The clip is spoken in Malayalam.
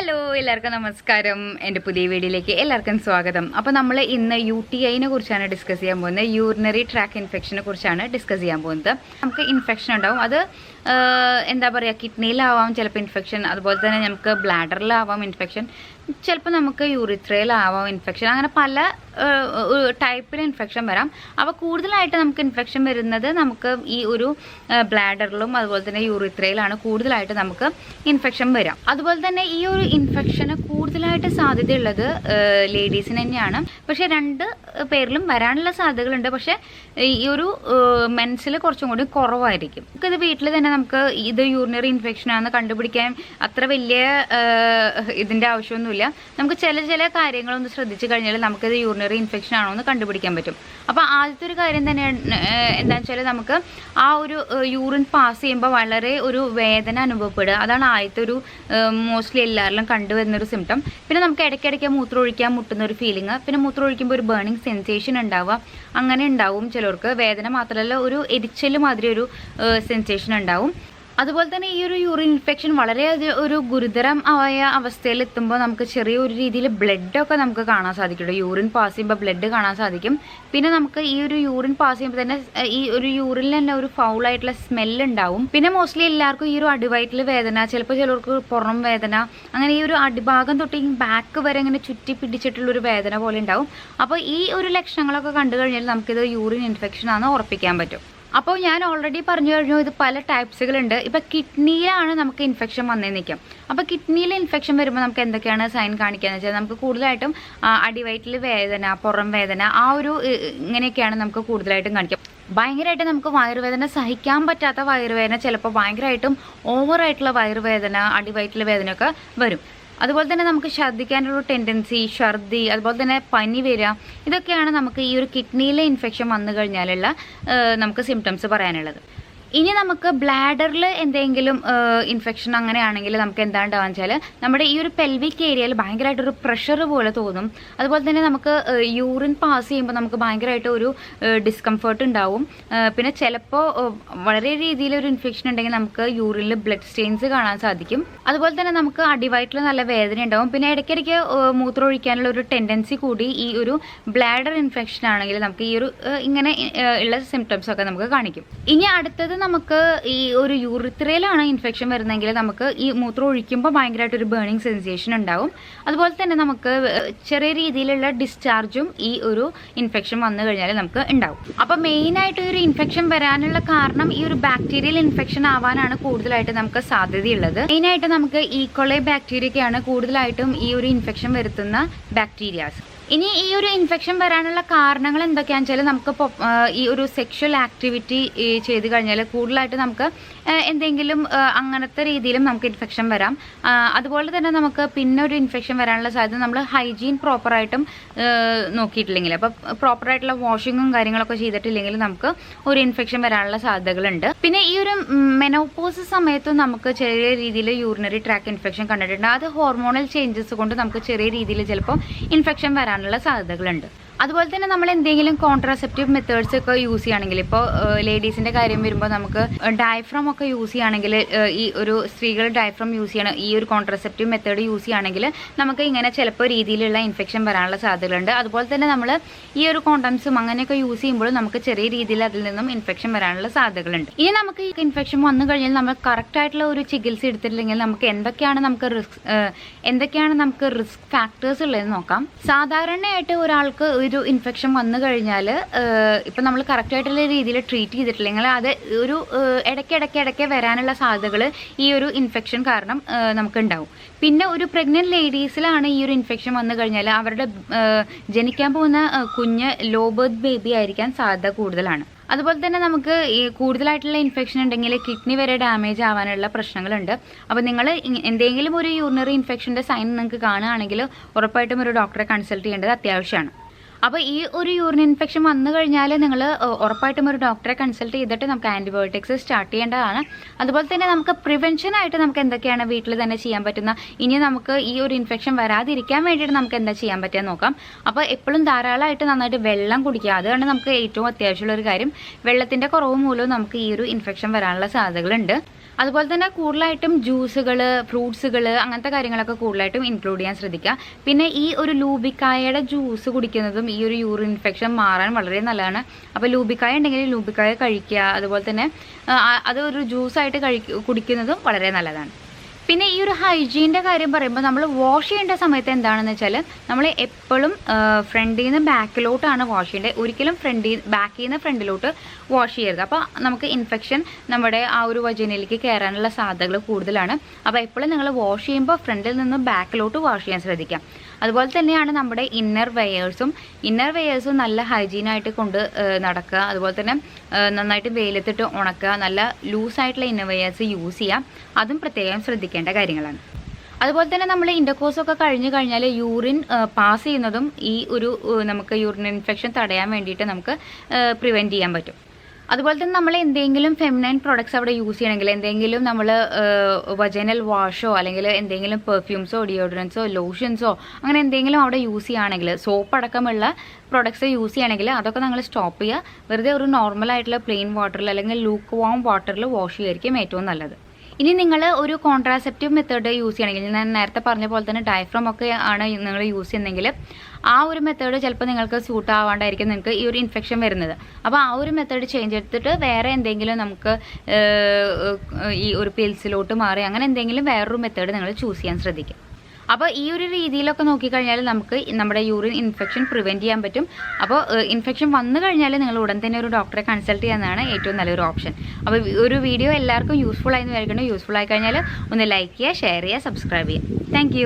ഹലോ എല്ലാവർക്കും നമസ്കാരം. എൻ്റെ പുതിയ വീഡിയോയിലേക്ക് എല്ലാവർക്കും സ്വാഗതം. അപ്പോൾ നമ്മൾ ഇന്ന് UTIനെ കുറിച്ചാണ് ഡിസ്കസ് ചെയ്യാൻ പോകുന്നത്. യൂറിനറി ട്രാക്ക് ഇൻഫെക്ഷനെ കുറിച്ചാണ് ഡിസ്കസ് ചെയ്യാൻ പോകുന്നത്. നമുക്ക് ഇൻഫെക്ഷൻ ഉണ്ടാവും. അത് എന്താ പറയുക, കിഡ്നിയിലാവാം ചിലപ്പോൾ ഇൻഫെക്ഷൻ, അതുപോലെ തന്നെ നമുക്ക് ബ്ലാഡറിലാവാം ഇൻഫെക്ഷൻ, ചിലപ്പോൾ നമുക്ക് യൂറിത്രയിലാവാം ഇൻഫെക്ഷൻ. അങ്ങനെ പല ടൈപ്പിൽ ഇൻഫെക്ഷൻ വരാം. അപ്പോൾ കൂടുതലായിട്ട് നമുക്ക് ഇൻഫെക്ഷൻ വരുന്നത് നമുക്ക് ഈ ഒരു ബ്ലാഡറിലും അതുപോലെ തന്നെ യൂറിത്രയിലാണ് കൂടുതലായിട്ട് നമുക്ക് ഇൻഫെക്ഷൻ വരാം. അതുപോലെ തന്നെ ഈ ഒരു ഇൻഫെക്ഷന് കൂടുതലായിട്ട് സാധ്യതയുള്ളത് ലേഡീസിന് തന്നെയാണ്. പക്ഷേ രണ്ട് പേരിലും വരാനുള്ള സാധ്യതകളുണ്ട്. പക്ഷേ ഈ ഒരു മെൻസിൽ കുറച്ചും കൂടി കുറവായിരിക്കും. നമുക്കിത് വീട്ടിൽ തന്നെ നമുക്ക് ഇത് യൂറിനറി ഇൻഫെക്ഷൻ ആണെന്ന് കണ്ടുപിടിക്കാൻ അത്ര വലിയ ഇതിൻ്റെ ആവശ്യമൊന്നുമില്ല. നമുക്ക് ചില കാര്യങ്ങളൊന്ന് ശ്രദ്ധിച്ചു കഴിഞ്ഞാൽ നമുക്കിത് യൂറിനറി ഇൻഫെക്ഷൻ ആണോ എന്ന് കണ്ടുപിടിക്കാൻ പറ്റും. അപ്പോൾ ആദ്യത്തെ ഒരു കാര്യം തന്നെ എന്താണെന്ന് വെച്ചാൽ നമുക്ക് ആ ഒരു യൂറിൻ പാസ് ചെയ്യുമ്പോൾ വളരെ ഒരു വേദന അനുഭവപ്പെടുക. അതാണ് ആദ്യത്തെ ഒരു മോസ്റ്റ്ലി എല്ലാവരിലും കണ്ടുവരുന്നൊരു സിംറ്റം. പിന്നെ നമുക്ക് ഇടയ്ക്കിടയ്ക്ക് മൂത്രം ഒഴിക്കാൻ മുട്ടുന്ന ഒരു ഫീലിംഗ്, പിന്നെ മൂത്രം ഒഴിക്കുമ്പോൾ ഒരു ബേണിംഗ് സെൻസേഷൻ ഉണ്ടാവുക, അങ്ങനെ ഉണ്ടാവും. ചിലർക്ക് വേദന മാത്രമല്ല ഒരു എരിച്ചൽ മാതിരി ഒരു സെൻസേഷൻ ഉണ്ടാവും. അതുപോലെ തന്നെ ഈ ഒരു യൂറിൻ ഇൻഫെക്ഷൻ വളരെ ഒരു ഗുരുതരമായ അവസ്ഥയിൽ എത്തുമ്പോൾ നമുക്ക് ചെറിയൊരു രീതിയിൽ ബ്ലഡൊക്കെ നമുക്ക് കാണാൻ സാധിക്കും. യൂറിൻ പാസ് ചെയ്യുമ്പോൾ ബ്ലഡ് കാണാൻ സാധിക്കും. പിന്നെ നമുക്ക് ഈ ഒരു യൂറിൻ പാസ് ചെയ്യുമ്പോൾ തന്നെ ഈ ഒരു യൂറിനിൽ തന്നെ ഒരു ഫൗളായിട്ടുള്ള സ്മെല്ല് ഉണ്ടാവും. പിന്നെ മോസ്റ്റ്ലി എല്ലാവർക്കും ഈ ഒരു അടിവയറ്റിൽ വേദന, ചിലപ്പോൾ ചിലർക്ക് പുറം വേദന, അങ്ങനെ ഈ ഒരു അടിഭാഗം തൊട്ട് ഈ ബാക്ക് വരെ ഇങ്ങനെ ചുറ്റി പിടിച്ചിട്ടുള്ളൊരു വേദന പോലെ ഉണ്ടാവും. അപ്പോൾ ഈ ഒരു ലക്ഷണങ്ങളൊക്കെ കണ്ടു കഴിഞ്ഞാൽ നമുക്കിത് യൂറിൻ ഇൻഫെക്ഷൻ ആണെന്ന് ഉറപ്പിക്കാൻ പറ്റും. അപ്പോൾ ഞാൻ ഓൾറെഡി പറഞ്ഞു കഴിഞ്ഞു, ഇത് പല ടൈപ്സുകളുണ്ട്. ഇപ്പോൾ കിഡ്നിയിലാണ് നമുക്ക് ഇൻഫെക്ഷൻ വന്നേ നിൽക്കാം. അപ്പോൾ കിഡ്നിയിൽ ഇൻഫെക്ഷൻ വരുമ്പോൾ നമുക്ക് എന്തൊക്കെയാണ് സൈൻ കാണിക്കുകയെന്ന് വെച്ചാൽ നമുക്ക് കൂടുതലായിട്ടും അടിവയറ്റിൽ വേദന, പുറം വേദന, ആ ഒരു ഇങ്ങനെയൊക്കെയാണ് നമുക്ക് കൂടുതലായിട്ടും കാണിക്കാം. ഭയങ്കരമായിട്ട് നമുക്ക് വയറുവേദന, സഹിക്കാൻ പറ്റാത്ത വയറുവേദന, ചിലപ്പോൾ ഭയങ്കരമായിട്ടും ഓവറായിട്ടുള്ള വയറുവേദന, അടിവയറ്റിൽ വേദനയൊക്കെ വരും. അതുപോലെ തന്നെ നമുക്ക് ഛർദ്ദിക്കാനുള്ള ടെൻഡൻസി, ഛർദി, അതുപോലെ തന്നെ പനി വരിക, ഇതൊക്കെയാണ് നമുക്ക് ഈ ഒരു കിഡ്നിയിലെ ഇൻഫെക്ഷൻ വന്നു കഴിഞ്ഞാലുള്ള നമുക്ക് സിംറ്റംസ് പറയാനുള്ളത്. ഇനി നമുക്ക് ബ്ലാഡറിൽ എന്തെങ്കിലും ഇൻഫെക്ഷൻ അങ്ങനെയാണെങ്കിൽ നമുക്ക് എന്താ ഉണ്ടാവുക വെച്ചാൽ നമ്മുടെ ഈ ഒരു പെൽവിക് ഏരിയയിൽ ഭയങ്കരമായിട്ടൊരു പ്രഷർ പോലെ തോന്നും. അതുപോലെ തന്നെ നമുക്ക് യൂറിൻ പാസ് ചെയ്യുമ്പോൾ നമുക്ക് ഭയങ്കരമായിട്ട് ഒരു ഡിസ്കംഫേർട്ട് ഉണ്ടാവും. പിന്നെ ചിലപ്പോൾ വളരെ രീതിയിലൊരു ഇൻഫെക്ഷൻ ഉണ്ടെങ്കിൽ നമുക്ക് യൂറിനിൽ ബ്ലഡ് സ്റ്റെയിൻസ് കാണാൻ സാധിക്കും. അതുപോലെ തന്നെ നമുക്ക് അടിവയറ്റിൽ നല്ല വേദന ഉണ്ടാവും. പിന്നെ ഇടയ്ക്കിടയ്ക്ക് മൂത്രം ഒഴിക്കാനുള്ള ഒരു ടെൻഡൻസി കൂടി ഈ ഒരു ബ്ലാഡർ ഇൻഫെക്ഷൻ ആണെങ്കിൽ നമുക്ക് ഈ ഒരു ഇങ്ങനെ ഉള്ള സിംറ്റംസ് ഒക്കെ നമുക്ക് കാണിക്കും. ഇനി അടുത്തത് നമുക്ക് ഈ ഒരു യൂറിത്രയിലാണ് ഇൻഫെക്ഷൻ വരുന്നതെങ്കിൽ നമുക്ക് ഈ മൂത്രം ഒഴിക്കുമ്പോൾ ഭയങ്കരമായിട്ടൊരു ബേണിംഗ് സെൻസേഷൻ ഉണ്ടാവും. അതുപോലെ തന്നെ നമുക്ക് ചെറിയ രീതിയിലുള്ള ഡിസ്ചാർജും ഈ ഒരു ഇൻഫെക്ഷൻ വന്നു കഴിഞ്ഞാൽ നമുക്ക് ഉണ്ടാവും. അപ്പോൾ മെയിനായിട്ട് ഒരു ഇൻഫെക്ഷൻ വരാനുള്ള കാരണം ഈ ഒരു ബാക്ടീരിയൽ ഇൻഫെക്ഷൻ ആവാനാണ് കൂടുതലായിട്ട് നമുക്ക് സാധ്യതയുള്ളത്. മെയിനായിട്ട് നമുക്ക് ഈക്കോളൈ ബാക്ടീരിയയൊക്കെയാണ് കൂടുതലായിട്ടും ഈ ഒരു ഇൻഫെക്ഷൻ വരുത്തുന്ന ബാക്ടീരിയാസ്. ഇനി ഈ ഒരു ഇൻഫെക്ഷൻ വരാനുള്ള കാരണങ്ങൾ എന്തൊക്കെയാണെന്ന് വെച്ചാൽ നമുക്കിപ്പോൾ ഈ ഒരു സെക്ഷൽ ആക്ടിവിറ്റി ചെയ്ത് കഴിഞ്ഞാൽ കൂടുതലായിട്ട് നമുക്ക് എന്തെങ്കിലും അങ്ങനത്തെ രീതിയിലും നമുക്ക് ഇൻഫെക്ഷൻ വരാം. അതുപോലെ തന്നെ നമുക്ക് പിന്നെ ഒരു ഇൻഫെക്ഷൻ വരാനുള്ള സാധ്യത നമ്മൾ ഹൈജീൻ പ്രോപ്പറായിട്ടും നോക്കിയിട്ടില്ലെങ്കിൽ, അപ്പോൾ പ്രോപ്പറായിട്ടുള്ള വാഷിങ്ങും കാര്യങ്ങളൊക്കെ ചെയ്തിട്ടില്ലെങ്കിൽ നമുക്ക് ഒരു ഇൻഫെക്ഷൻ വരാനുള്ള സാധ്യതകളുണ്ട്. പിന്നെ ഈ ഒരു മെനോപോസ് സമയത്തും നമുക്ക് ചെറിയ രീതിയിൽ യൂറിനറി ട്രാക്ക് ഇൻഫെക്ഷൻ കണ്ടിട്ടുണ്ട്. അത് ഹോർമോണൽ ചേഞ്ചസ് കൊണ്ട് നമുക്ക് ചെറിയ രീതിയിൽ ചിലപ്പോൾ ഇൻഫെക്ഷൻ വരാനുള്ള സാധ്യതകളുണ്ട്. അതുപോലെ തന്നെ നമ്മൾ എന്തെങ്കിലും കോൺട്രാസെപ്റ്റീവ് മെത്തേഡ്സ് ഒക്കെ യൂസ് ചെയ്യുകയാണെങ്കിൽ, ഇപ്പോൾ ലേഡീസിൻ്റെ കാര്യം വരുമ്പോൾ നമുക്ക് ഡയഫ്രം ഒക്കെ യൂസ് ചെയ്യുകയാണെങ്കിൽ, ഈ ഒരു സ്ത്രീകൾ ഡയഫ്രം യൂസ് ചെയ്യണം, ഈ ഒരു കോൺട്രാസെപ്റ്റീവ് മെത്തേഡ് യൂസ് ചെയ്യുകയാണെങ്കിൽ നമുക്ക് ഇങ്ങനെ ചിലപ്പോൾ രീതിയിലുള്ള ഇൻഫെക്ഷൻ വരാനുള്ള സാധ്യതകളുണ്ട്. അതുപോലെ തന്നെ നമ്മൾ ഈ ഒരു കോണ്ടംസും അങ്ങനെയൊക്കെ യൂസ് ചെയ്യുമ്പോൾ നമുക്ക് ചെറിയ രീതിയിൽ അതിൽ നിന്നും ഇൻഫെക്ഷൻ വരാനുള്ള സാധ്യതകളുണ്ട്. ഇനി നമുക്ക് ഈ ഇൻഫെക്ഷൻ വന്നു കഴിഞ്ഞാൽ നമ്മൾ കറക്റ്റായിട്ടുള്ള ഒരു ചികിത്സ എടുത്തിട്ടില്ലെങ്കിൽ നമുക്ക് എന്തൊക്കെയാണ് നമുക്ക് റിസ്ക് ഫാക്ടേഴ്സ് ഉള്ളതെന്ന് നോക്കാം. സാധാരണയായിട്ട് ഒരാൾക്ക് ഒരു ഇൻഫെക്ഷൻ വന്നു കഴിഞ്ഞാൽ ഇപ്പം നമ്മൾ കറക്റ്റായിട്ടുള്ള രീതിയിൽ ട്രീറ്റ് ചെയ്തിട്ടില്ലെങ്കിൽ അത് ഒരു ഇടയ്ക്കിടയ്ക്ക് വരാനുള്ള സാധ്യതകൾ ഈ ഒരു ഇൻഫെക്ഷൻ കാരണം നമുക്ക് ഉണ്ടാവും. പിന്നെ ഒരു പ്രഗ്നന്റ് ലേഡീസിലാണ് ഈ ഒരു ഇൻഫെക്ഷൻ വന്നു കഴിഞ്ഞാൽ അവരുടെ ജനിക്കാൻ പോകുന്ന കുഞ്ഞ് ലോ ബർത്ത് ബേബി ആയിരിക്കാൻ സാധ്യത കൂടുതലാണ്. അതുപോലെ തന്നെ നമുക്ക് ഈ കൂടുതലായിട്ടുള്ള ഇൻഫെക്ഷൻ ഉണ്ടെങ്കിൽ കിഡ്നി വരെ ഡാമേജ് ആവാനുള്ള പ്രശ്നങ്ങളുണ്ട്. അപ്പോൾ നിങ്ങൾ എന്തെങ്കിലും ഒരു യൂറിനറി ഇൻഫെക്ഷൻ്റെ സൈൻ നിങ്ങൾക്ക് കാണുകയാണെങ്കിൽ ഉറപ്പായിട്ടും ഒരു ഡോക്ടറെ കൺസൾട്ട് ചെയ്യേണ്ടത് അത്യാവശ്യമാണ്. അപ്പോൾ ഈ ഒരു യൂറിൻ ഇൻഫെക്ഷൻ വന്നു കഴിഞ്ഞാൽ നിങ്ങൾ ഉറപ്പായിട്ടും ഒരു ഡോക്ടറെ കൺസൾട്ട് ചെയ്തിട്ട് നമുക്ക് ആൻറ്റിബയോട്ടിക്സ് സ്റ്റാർട്ട് ചെയ്യേണ്ടതാണ്. അതുപോലെ തന്നെ നമുക്ക് പ്രിവെൻഷനായിട്ട് നമുക്ക് എന്തൊക്കെയാണ് വീട്ടിൽ തന്നെ ചെയ്യാൻ പറ്റുന്ന, ഇനി നമുക്ക് ഈ ഒരു ഇൻഫെക്ഷൻ വരാതിരിക്കാൻ വേണ്ടിയിട്ട് നമുക്ക് എന്താ ചെയ്യാൻ പറ്റുക നോക്കാം. അപ്പോൾ എപ്പോഴും ധാരാളമായിട്ട് നന്നായിട്ട് വെള്ളം കുടിക്കുക, അതാണ് നമുക്ക് ഏറ്റവും അത്യാവശ്യമുള്ള ഒരു കാര്യം. വെള്ളത്തിൻ്റെ കുറവ് മൂലവും നമുക്ക് ഈ ഒരു ഇൻഫെക്ഷൻ വരാനുള്ള സാധ്യതകളുണ്ട്. അതുപോലെ തന്നെ കൂടുതലായിട്ടും ജ്യൂസുകൾ, ഫ്രൂട്ട്സുകൾ അങ്ങനത്തെ കാര്യങ്ങളൊക്കെ കൂടുതലായിട്ടും ഇൻക്ലൂഡ് ചെയ്യാൻ ശ്രദ്ധിക്കുക. പിന്നെ ഈ ഒരു ലൂബിക്കായയുടെ ജ്യൂസ് കുടിക്കുന്നതും ഈ ഒരു യൂറിൻ ഇൻഫെക്ഷൻ മാറാൻ വളരെ നല്ലതാണ്. അപ്പോൾ ലൂബിക്കായ ഉണ്ടെങ്കിൽ ലൂബിക്കായ കഴിക്കുക. അതുപോലെ തന്നെ അത് ഒരു ജ്യൂസായിട്ട് കുടിക്കുന്നതും വളരെ നല്ലതാണ്. പിന്നെ ഈ ഒരു ഹൈജീൻ്റെ കാര്യം പറയുമ്പോൾ നമ്മൾ വാഷ് ചെയ്യേണ്ട സമയത്ത് എന്താണെന്ന് വെച്ചാൽ നമ്മൾ എപ്പോഴും ഫ്രണ്ടിൽ നിന്ന് ബാക്കിലോട്ടാണ് വാഷ് ചെയ്യേണ്ടത്. ഒരിക്കലും ബാക്കിൽ നിന്ന് ഫ്രണ്ടിലോട്ട് വാഷ് ചെയ്യരുത്. അപ്പോൾ നമുക്ക് ഇൻഫെക്ഷൻ നമ്മുടെ ആ ഒരു വജനയിലേക്ക് കയറാനുള്ള സാധ്യതകൾ കൂടുതലാണ്. അപ്പോൾ എപ്പോഴും നിങ്ങൾ വാഷ് ചെയ്യുമ്പോൾ ഫ്രണ്ടിൽ നിന്ന് ബാക്കിലോട്ട് വാഷ് ചെയ്യാൻ ശ്രദ്ധിക്കാം. അതുപോലെ തന്നെയാണ് നമ്മുടെ ഇന്നർ വെയേഴ്സും നല്ല ഹൈജീനായിട്ട് കൊണ്ട് നടക്കുക. അതുപോലെ തന്നെ നന്നായിട്ട് വെയിലത്തിട്ട് ഉണക്കുക. നല്ല ലൂസായിട്ടുള്ള ഇന്നർ വെയേഴ്സ് യൂസ് ചെയ്യുക. അതും പ്രത്യേകം ശ്രദ്ധിക്കേണ്ട കാര്യങ്ങളാണ്. അതുപോലെ തന്നെ നമ്മൾ ഇൻ്റർകോഴ്സൊക്കെ കഴിഞ്ഞ് കഴിഞ്ഞാൽ യൂറിൻ പാസ് ചെയ്യുന്നതും ഈ ഒരു നമുക്ക് യൂറിൻ ഇൻഫെക്ഷൻ തടയാൻ വേണ്ടിയിട്ട് നമുക്ക് പ്രിവെൻറ്റ് ചെയ്യാൻ പറ്റും. അതുപോലെ തന്നെ നമ്മൾ എന്തെങ്കിലും ഫെമിനൈൻ പ്രോഡക്ട്സ് അവിടെ യൂസ് ചെയ്യണമെങ്കിൽ, എന്തെങ്കിലും നമ്മൾ വജനൽ വാഷോ അല്ലെങ്കിൽ എന്തെങ്കിലും പെർഫ്യൂംസോ ഡിയോഡറൻസോ ലോഷൻസോ അങ്ങനെ എന്തെങ്കിലും അവിടെ യൂസ് ചെയ്യുകയാണെങ്കിൽ, സോപ്പ് അടക്കമുള്ള പ്രോഡക്ട്സ് യൂസ് ചെയ്യുകയാണെങ്കിൽ അതൊക്കെ നിങ്ങൾ സ്റ്റോപ്പ് ചെയ്യുക. വെറുതെ ഒരു നോർമലായിട്ടുള്ള പ്ലെയിൻ വാട്ടറിൽ അല്ലെങ്കിൽ ലൂക്ക് വാം വാട്ടറിൽ വാഷ് ചെയ്യുകയായിരിക്കും ഏറ്റവും നല്ലത്. ഇനി നിങ്ങൾ ഒരു കോൺട്രാസെപ്റ്റീവ് മെത്തേഡ് യൂസ് ചെയ്യണമെങ്കിൽ, ഞാൻ നേരത്തെ പറഞ്ഞ പോലെ തന്നെ ഡയഫ്രം ഒക്കെ ആണ് നിങ്ങൾ യൂസ് ചെയ്യുന്നതെങ്കിൽ ആ ഒരു മെത്തേഡ് ചിലപ്പോൾ നിങ്ങൾക്ക് സ്യൂട്ട് ആവാണ്ടായിരിക്കും നിങ്ങൾക്ക് ഈ ഒരു ഇൻഫെക്ഷൻ വരുന്നത്. അപ്പോൾ ആ ഒരു മെത്തേഡ് ചേഞ്ച് എടുത്തിട്ട് വേറെ എന്തെങ്കിലും നമുക്ക് ഈ ഒരു പിൽസിലോട്ട് മാറി അങ്ങനെ എന്തെങ്കിലും വേറൊരു മെത്തേഡ് നിങ്ങൾ ചൂസ് ചെയ്യാൻ ശ്രദ്ധിക്കും. അപ്പോൾ ഈ ഒരു രീതിയിലൊക്കെ നോക്കിക്കഴിഞ്ഞാൽ നമുക്ക് നമ്മുടെ യൂറിൻ ഇൻഫെക്ഷൻ പ്രിവെൻറ്റ് ചെയ്യാൻ പറ്റും. അപ്പോൾ ഇൻഫെക്ഷൻ വന്നു കഴിഞ്ഞാൽ നിങ്ങൾ ഉടൻ തന്നെ ഒരു ഡോക്ടറെ കൺസൾട്ട് ചെയ്യുന്നതാണ് ഏറ്റവും നല്ലൊരു ഓപ്ഷൻ. അപ്പോൾ ഒരു വീഡിയോ എല്ലാവർക്കും യൂസ്ഫുൾ ആയി എന്ന് വിചാരിക്കണം. യൂസ്ഫുൾ ആയി കഴിഞ്ഞാൽ ഒന്ന് ലൈക്ക് ചെയ്യുക, ഷെയർ ചെയ്യുക, സബ്സ്ക്രൈബ് ചെയ്യുക. താങ്ക്